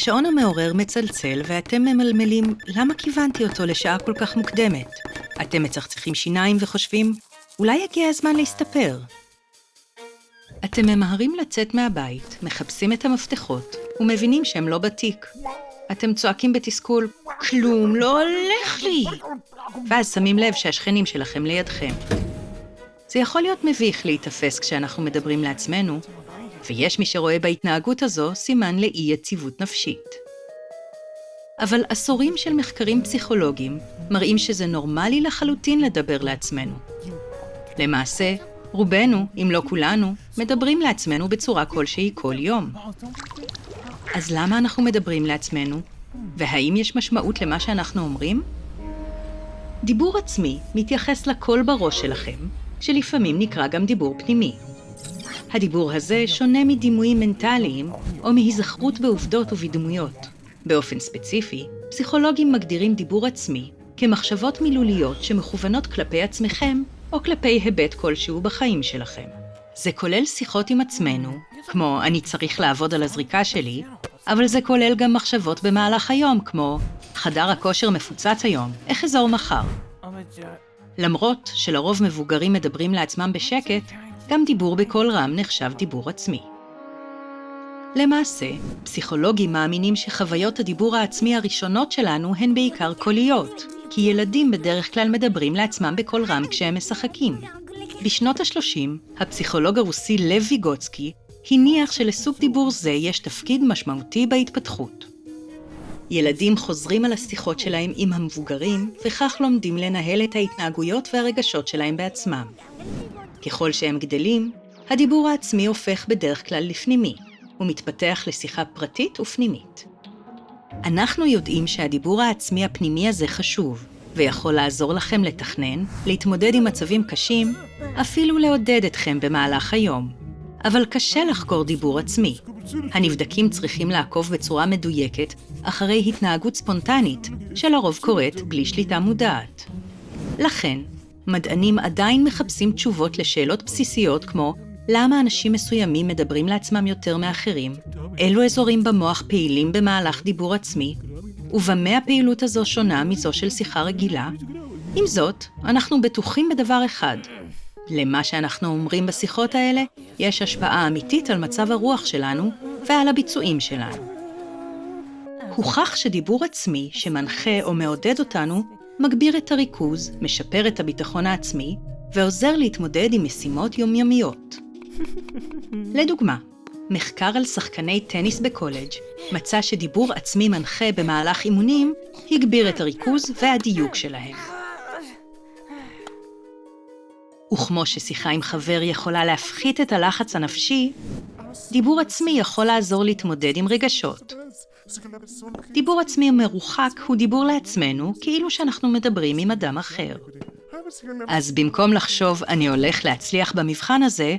השעון המעורר מצלצל ואתם ממלמלים למה כיוונתי אותו לשעה כל כך מוקדמת. אתם מצחצחים שיניים וחושבים, אולי הגיע הזמן להסתפר. אתם ממהרים לצאת מהבית, מחפשים את המפתחות ומבינים שהם לא בתיק. אתם צועקים בתסכול, כלום לא הולך לי. ואז שמים לב שהשכנים שלכם לידכם. זה יכול להיות מביך להתאפס כשאנחנו מדברים לעצמנו, ויש מי שרואה בהתנהגות הזו סימן לאי יציבות נפשית. אבל עשורים של מחקרים פסיכולוגיים מראים שזה נורמלי לחלוטין לדבר לעצמנו. למעשה, רובנו, אם לא כולנו, מדברים לעצמנו בצורה כלשהי כל יום. אז למה אנחנו מדברים לעצמנו? והאם יש משמעות למה שאנחנו אומרים? דיבור עצמי מתייחס לקול בראש שלכם, שלפעמים נקרא גם דיבור פנימי. הדיבור הזה שונה מדימויים מנטליים או מהיזכרות בעובדות ובדמויות. באופן ספציפי, פסיכולוגים מגדירים דיבור עצמי כמחשבות מילוליות שמכוונות כלפי עצמכם או כלפי היבט כלשהו בחיים שלכם. זה כולל שיחות עם עצמנו, כמו אני צריך לעבוד על הזריקה שלי, אבל זה כולל גם מחשבות במהלך היום, כמו חדר הכושר מפוצץ היום, איך אזור מחר? למרות שלרוב מבוגרים מדברים לעצמם בשקט, גם דיבור בקול רם נחשב דיבור עצמי. למעשה, פסיכולוגים מאמינים שחוויות הדיבור העצמי הראשונות שלנו הן בעיקר קוליות, כי ילדים בדרך כלל מדברים לעצמם בקול רם כשהם משחקים. בשנות ה-30, הפסיכולוג הרוסי לב ויגוצקי הניח שלסוג דיבור זה יש תפקיד משמעותי בהתפתחות. ילדים חוזרים על השיחות שלהם עם המבוגרים, וכך לומדים לנהל את ההתנהגויות והרגשות שלהם בעצמם. ככל שהם גדלים, הדיבור העצמי הופך בדרך כלל לפנימי, ומתפתח לשיחה פרטית ופנימית. אנחנו יודעים שהדיבור העצמי הפנימי הזה חשוב, ויכול לעזור לכם לתכנן, להתמודד עם מצבים קשים, אפילו לעודד אתכם במהלך היום. אבל קשה לחקור דיבור עצמי. הנבדקים צריכים לעקוב בצורה מדויקת אחרי התנהגות ספונטנית, שלרוב קורית בלי שליטה מודעת. לכן, מדענים עדיין מחפשים תשובות לשאלות בסיסיות כמו למה אנשים מסוימים מדברים לעצמם יותר מאחרים, אילו אזורים במוח פעילים במהלך דיבור עצמי, ובמה הפעילות הזו שונה מזו של שיחה רגילה. עם זאת, אנחנו בטוחים בדבר אחד. למה שאנחנו אומרים בשיחות האלה, יש השפעה אמיתית על מצב הרוח שלנו ועל הביצועים שלנו. הוכח שדיבור עצמי שמנחה או מעודד אותנו, מגביר את הריכוז, משפר את הביטחון העצמי, ועוזר להתמודד עם משימות יומיומיות. לדוגמה, מחקר על שחקני טניס בקולג' מצא שדיבור עצמי מנחה במהלך אימונים, הגביר את הריכוז והדיוק שלהם. וכמו ששיחה עם חבר יכולה להפחית את הלחץ הנפשי, דיבור עצמי יכול לעזור להתמודד עם רגשות. דיבור עצמי מרוחק הוא דיבור לעצמנו כאילו שאנחנו מדברים עם אדם אחר. אז במקום לחשוב אני הולך להצליח במבחן הזה,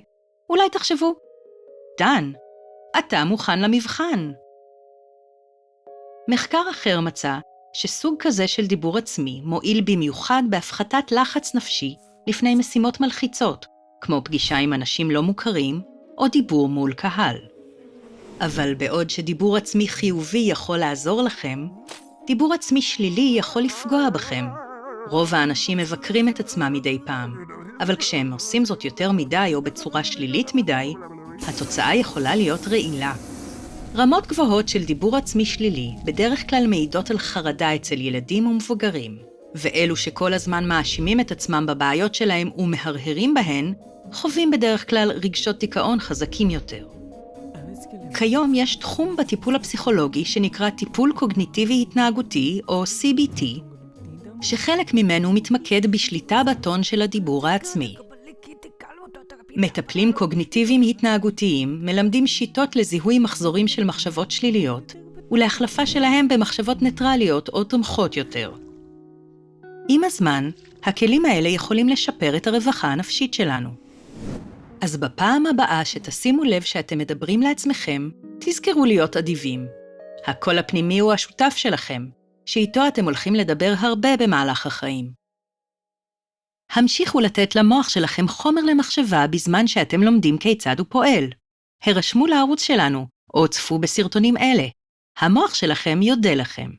אולי תחשבו, דן, אתה מוכן למבחן. מחקר אחר מצא שסוג כזה של דיבור עצמי מועיל במיוחד בהפחתת לחץ נפשי לפני משימות מלחיצות, כמו פגישה עם אנשים לא מוכרים או דיבור מול קהל. אבל בעוד שדיבור עצמי חיובי יכול לעזור לכם, דיבור עצמי שלילי יכול לפגוע בכם. רוב האנשים מבקרים את עצמם מדי פעם, אבל כשהם עושים זאת יותר מדי או בצורה שלילית מדי, התוצאה יכולה להיות רעילה. רמות גבוהות של דיבור עצמי שלילי בדרך כלל מעידות על חרדה אצל ילדים ומבוגרים, ואלו שכל הזמן מאשימים את עצמם בבעיות שלהם ומהרהרים בהן, חווים בדרך כלל רגשות דיכאון חזקים יותר. כיום יש תחום בטיפול הפסיכולוגי שנקרא טיפול קוגניטיבי התנהגותי או CBT, שחלק ממנו מתמקד בשליטה בטון של הדיבור העצמי. מטפלים קוגניטיביים התנהגותיים מלמדים שיטות לזיהוי מחזורים של מחשבות שליליות, ולהחלפה שלהם במחשבות ניטרליות או תומכות יותר. עם הזמן, הכלים האלה יכולים לשפר את הרווחה הנפשית שלנו. אז בפעם הבאה שתשימו לב שאתם מדברים לעצמכם, תזכרו להיות אדיבים. הקול הפנימי הוא השותף שלכם, שאיתו אתם הולכים לדבר הרבה במהלך החיים. המשיכו לתת למוח שלכם חומר למחשבה בזמן שאתם לומדים כיצד הוא פועל. הרשמו לערוץ שלנו, או צפו בסרטונים אלה. המוח שלכם יודה לכם.